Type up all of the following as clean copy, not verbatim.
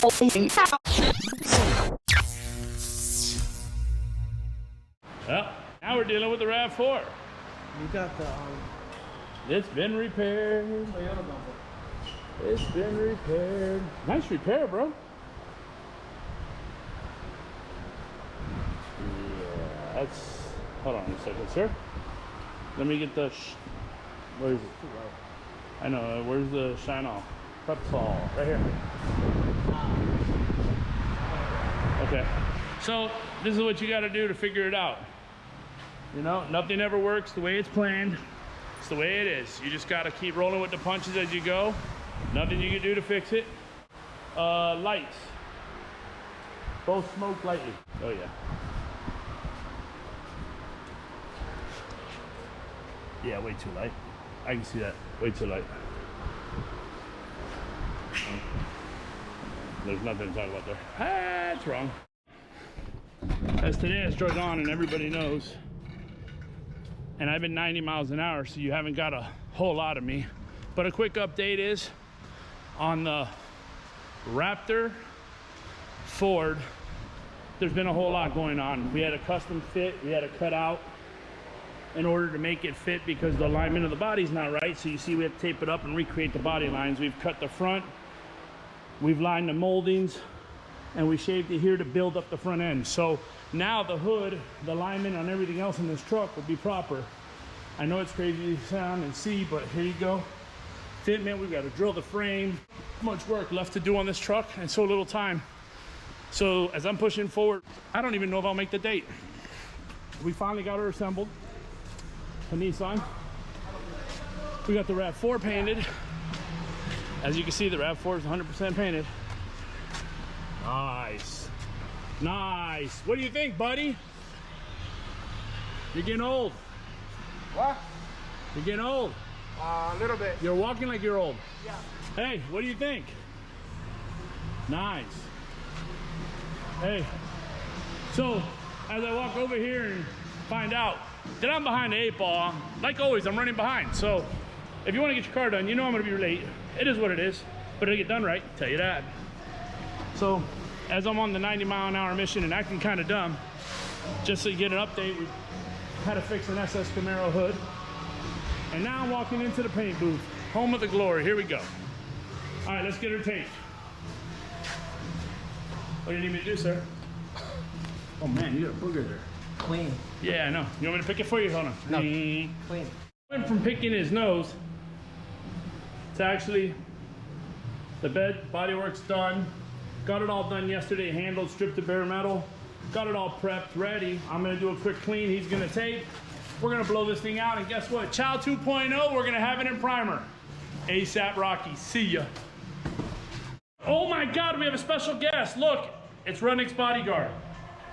Well, now we're dealing with the RAV4. You got the It's been repaired. Toyota bumper. It's been repaired. Nice repair, bro. Yeah, that's... Hold on a second, sir. Let me get the... Where is it? I know, where's the shine off? Prep-Sol, right here. Okay. So, this is what you gotta do to figure it out. You know, nothing ever works the way it's planned. It's the way it is. You just gotta keep rolling with the punches as you go. Nothing you can do to fix it. Lights. Both smoke lightly. Oh yeah. Yeah, way too light. I can see that. Way too light. There's nothing to talk about there. That's wrong. As today has drug on and everybody knows, and I've been 90 miles an hour, so you haven't got a whole lot of me. But a quick update is on the Raptor Ford, there's been a whole lot going on. We had a custom fit, we had to cut out in order to make it fit because the alignment of the body's not right. So you see we have to tape it up and recreate the body lines. We've cut the front, we've lined the moldings, and we shaved it here to build up the front end. So now the hood, the alignment on everything else in this truck will be proper. I know it's crazy to sound and see, but here you go. Fitment, we've got to drill the frame. Much work left to do on this truck and so little time. So as I'm pushing forward, I don't even know if I'll make the date. We finally got her assembled. A Nissan. We got the RAV4 painted. As you can see, the RAV4 is 100% painted. Nice. Nice. What do you think, buddy? You're getting old. What? You're getting old. A little bit. You're walking like you're old. Yeah. Hey, what do you think? Nice. Hey, so as I walk over here and find out that I'm behind the 8-ball, like always, I'm running behind. So if you want to get your car done, you know I'm going to be late. It is what it is, but it'll get done right, I'll tell you that. So as I'm on the 90-mile-an-hour mission and acting kind of dumb, just so you get an update, we had to fix an SS Camaro hood. And now I'm walking into the paint booth, home of the glory. Here we go. All right, let's get her taped. What do you need me to do, sir? Oh man, you got a booger there. Clean. Yeah, I know. You want me to pick it for you? Hold on. No. Clean. Went from picking his nose to actually the bed, bodywork's done. Got it all done yesterday, handled, stripped the bare metal. Got it all prepped, ready. I'm gonna do a quick clean. He's gonna tape. We're gonna blow this thing out, and guess what? Chow 2.0, we're gonna have it in primer. ASAP Rocky, see ya. Oh my God, we have a special guest. Look, it's Rudnick's bodyguard.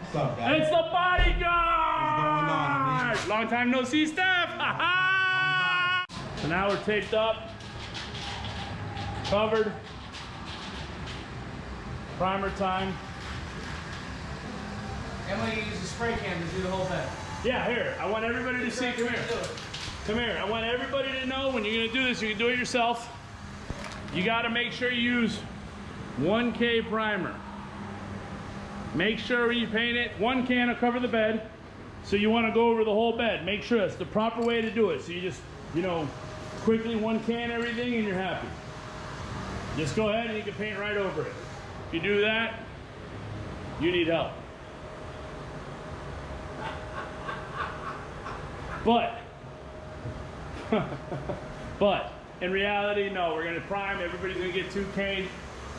What's up, guys? It's the bodyguard! What's going on, man? Long time no see, Steph. So now we're taped up, covered. Primer time. Emily uses a spray can to do the whole thing. Yeah, here. I want everybody to see. Come here. Come here. I want everybody to know when you're gonna do this, you can do it yourself. You gotta make sure you use 1K primer. Make sure when you paint it, 1 can will cover the bed. So you wanna go over the whole bed. Make sure it's the proper way to do it. So you just, you know, quickly 1 can everything and you're happy. Just go ahead and you can paint right over it. If you do that, you need help. But in reality, no, we're gonna prime, everybody's gonna get 2K.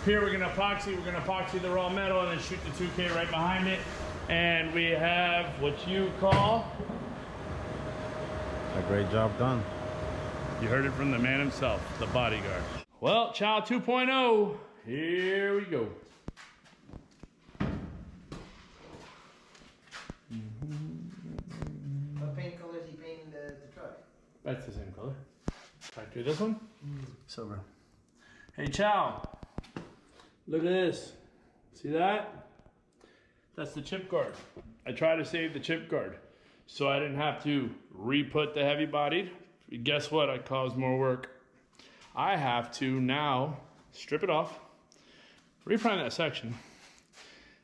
Here we're gonna epoxy the raw metal and then shoot the 2K right behind it. And we have what you call? A great job done. You heard it from the man himself, the bodyguard. Well, Chow 2.0, here we go. What paint color is he painting the truck? That's the same color. Factory, this one? Silver. Hey, Chow. Look at this. See that? That's the chip guard. I try to save the chip guard so I didn't have to re-put the heavy bodied. Guess what? I caused more work. I have to now strip it off, Reprime that section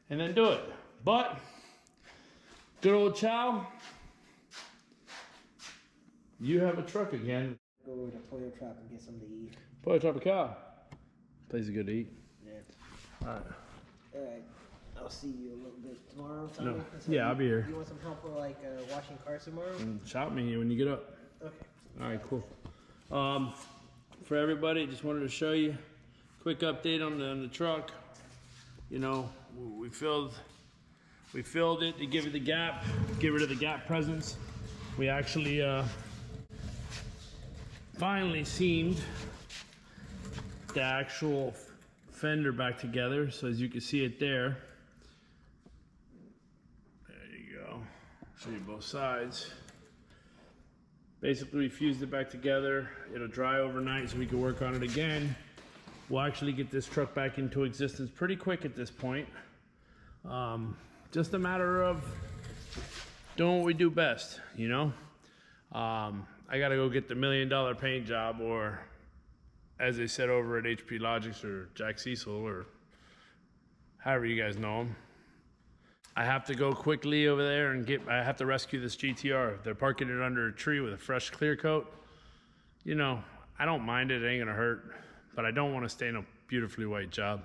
and then do it. But good old Chow, you have a truck again. Go over to Pollo Trap and get something to eat. Pollo Tropical. Place is good to eat. Yeah. Alright. Alright. I'll see you a little bit tomorrow. No. So Yeah, I'll be here. You want some help with like washing cars tomorrow? Shout me when you get up. Okay. Alright, cool. For everybody, just wanted to show you a quick update on the truck. You know, we filled it to give it the gap, get rid of the gap presence. We actually finally seamed the actual fender back together. So as you can see it there. There you go. Show you both sides. Basically, we fused it back together. It'll dry overnight so we can work on it again. We'll actually get this truck back into existence pretty quick at this point. Just a matter of doing what we do best, you know? I gotta go get the $1 million paint job, or as they said over at HP Logics or Jack Cecil, or however you guys know them. I have to go quickly over there and I have to rescue this GTR. They're parking it under a tree with a fresh clear coat. You know, I don't mind it, it ain't gonna hurt, but I don't wanna stain a beautifully white job.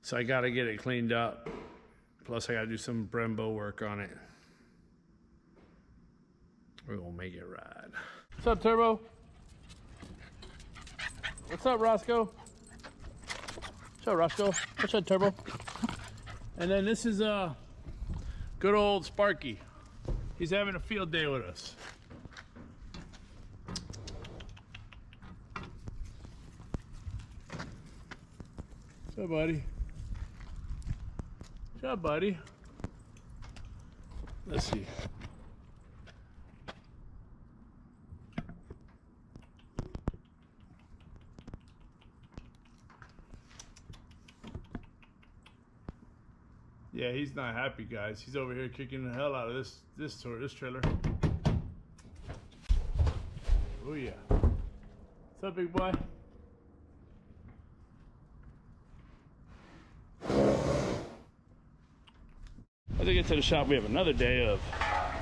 So I gotta get it cleaned up. Plus I gotta do some Brembo work on it. We're gonna make it ride. What's up, Turbo? What's up, Roscoe? What's up, Roscoe? What's up, Turbo? And then this is good old Sparky. He's having a field day with us. What's up, buddy? What's up, buddy? Let's see. Yeah, he's not happy, guys. He's over here kicking the hell out of this trailer. Oh yeah. What's up, big boy? As I get to the shop, we have another day of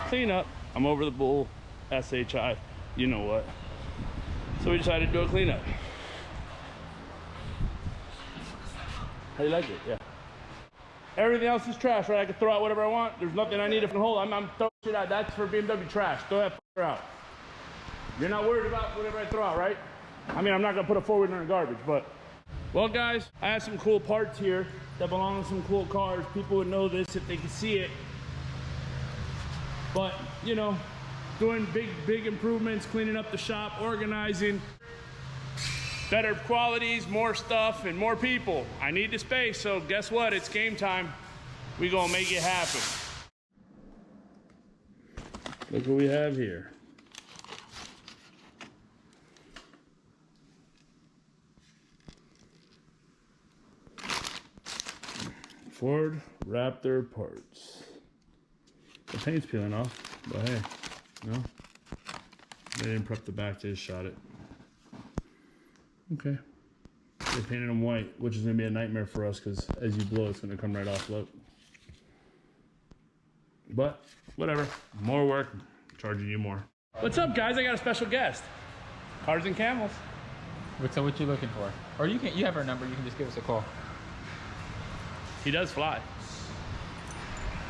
cleanup. I'm over the bull, SHI, you know what. So we decided to do a cleanup. How you like it? Yeah. Everything else is trash, right? I can throw out whatever I want. There's nothing I need to hold. I'm throwing shit out. That's for BMW trash. Throw that fucker out. You're not worried about whatever I throw out, right? I mean, I'm not gonna put a forward in the garbage, but. Well, guys, I have some cool parts here that belong to some cool cars. People would know this if they could see it. But, you know, doing big improvements, cleaning up the shop, organizing. Better qualities, more stuff, and more people. I need the space, so guess what? It's game time. We gonna make it happen. Look what we have here. Ford Raptor parts. The paint's peeling off, but hey, no. They didn't prep the back, they just shot it. Okay. They painted them white, which is gonna be a nightmare for us because as you blow, it's gonna come right off. Look. But whatever. More work, charging you more. What's up, guys? I got a special guest. Cars and Camels. So what you looking for? Or you have our number. You can just give us a call. He does fly.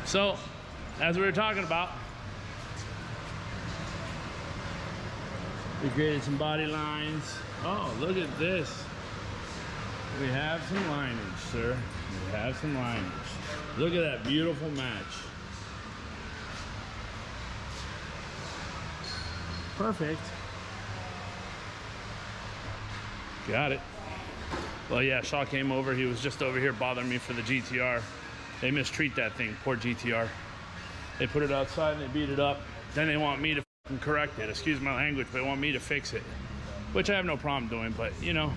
So, as we were talking about, we created some body lines. Oh, look at this. We have some lineage, sir. We have some lineage. Look at that beautiful match. Perfect. Got it. Well, yeah, Shaw came over. He was just over here bothering me for the GTR. They mistreat that thing, poor GTR. They put it outside and they beat it up. Then they want me to correct it. Excuse my language, but they want me to fix it. Which I have no problem doing, but you know.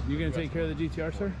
You gonna take care of the GTR, sir?